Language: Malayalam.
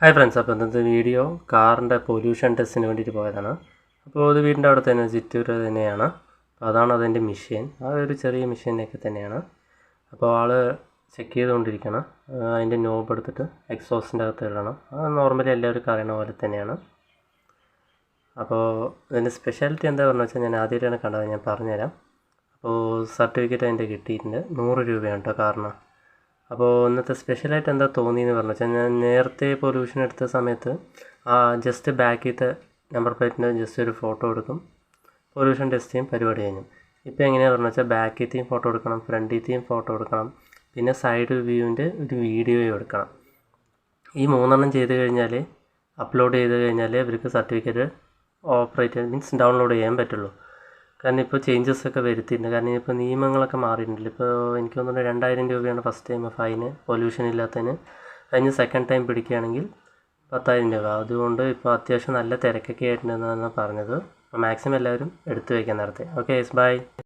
ഹായ് ഫ്രണ്ട്സ്, അപ്പോൾ ഇന്നത്തെ വീഡിയോ കാറിൻ്റെ പൊല്യൂഷൻ ടെസ്റ്റിന് വേണ്ടിയിട്ട് പോയതാണ്. അപ്പോൾ അത് വീടിൻ്റെ അവിടെ തന്നെ ചിറ്റൂർ തന്നെയാണ്. അപ്പോൾ അതാണ് അതിൻ്റെ മെഷീൻ. ആ ഒരു ചെറിയ മെഷീനൊക്കെ തന്നെയാണ്. അപ്പോൾ ആൾ ചെക്ക് ചെയ്തുകൊണ്ടിരിക്കണം. അതിൻ്റെ നോബ് എടുത്തിട്ട് എക്സോസിൻ്റെ അകത്ത് ഇടണം. അത് നോർമലി എല്ലാവരും അറിയണ പോലെ തന്നെയാണ്. അപ്പോൾ ഇതിൻ്റെ സ്പെഷ്യാലിറ്റി എന്താ പറഞ്ഞു വെച്ചാൽ ഞാൻ ആദ്യമായിട്ടാണ് കണ്ടത്, ഞാൻ പറഞ്ഞുതരാം. അപ്പോൾ സർട്ടിഫിക്കറ്റ് അതിൻ്റെ കിട്ടിയിട്ടുണ്ട്. 100 രൂപയാണ് കേട്ടോ കാറിന്. അപ്പോൾ ഇന്നത്തെ സ്പെഷ്യലായിട്ട് എന്താ തോന്നിയെന്ന് പറഞ്ഞു വെച്ചാൽ, ഞാൻ നേരത്തെ പൊല്യൂഷൻ എടുത്ത സമയത്ത് ജസ്റ്റ് ബാക്കിലത്തെ നമ്പർ പ്ലേറ്റിൻ്റെ ജസ്റ്റ് ഒരു ഫോട്ടോ എടുക്കും, പൊല്യൂഷൻ ടെസ്റ്റ് ചെയ്യും, പരിപാടി കഴിഞ്ഞു. ഇപ്പോൾ എങ്ങനെയാണെന്ന് പറഞ്ഞു വെച്ചാൽ ബാക്കിലത്തെയും ഫോട്ടോ എടുക്കണം, ഫ്രണ്ടിലത്തെയും ഫോട്ടോ എടുക്കണം, പിന്നെ സൈഡ് വ്യൂവിൻ്റെ ഒരു വീഡിയോയും എടുക്കണം. ഈ 3 ചെയ്ത് കഴിഞ്ഞാൽ, അപ്ലോഡ് ചെയ്ത് കഴിഞ്ഞാൽ ഇവർക്ക് സർട്ടിഫിക്കറ്റ് ഓപ്പറേറ്റ് മീൻസ് ഡൗൺലോഡ് ചെയ്യാൻ പറ്റുള്ളൂ. കാരണം ഇപ്പോൾ ചേഞ്ചസ് ഒക്കെ വരുത്തിയിട്ടുണ്ട്. കാരണം ഇപ്പോൾ നിയമങ്ങളൊക്കെ മാറിയിട്ടുണ്ടല്ലോ. ഇപ്പോൾ എനിക്ക് തോന്നുന്നു 2000 രൂപയാണ് ഫസ്റ്റ് ടൈം ഫൈന് പൊല്യൂഷൻ ഇല്ലാത്തതിന്. കഴിഞ്ഞ് സെക്കൻഡ് ടൈം പിടിക്കുകയാണെങ്കിൽ 10,000 രൂപ. അതുകൊണ്ട് ഇപ്പോൾ അത്യാവശ്യം നല്ല തിരക്കൊക്കെ ആയിട്ടുണ്ടെന്നാണ് പറഞ്ഞത്. അപ്പോൾ മാക്സിമം എല്ലാവരും എടുത്തു വയ്ക്കാൻ നേരത്തെ. Okay, by.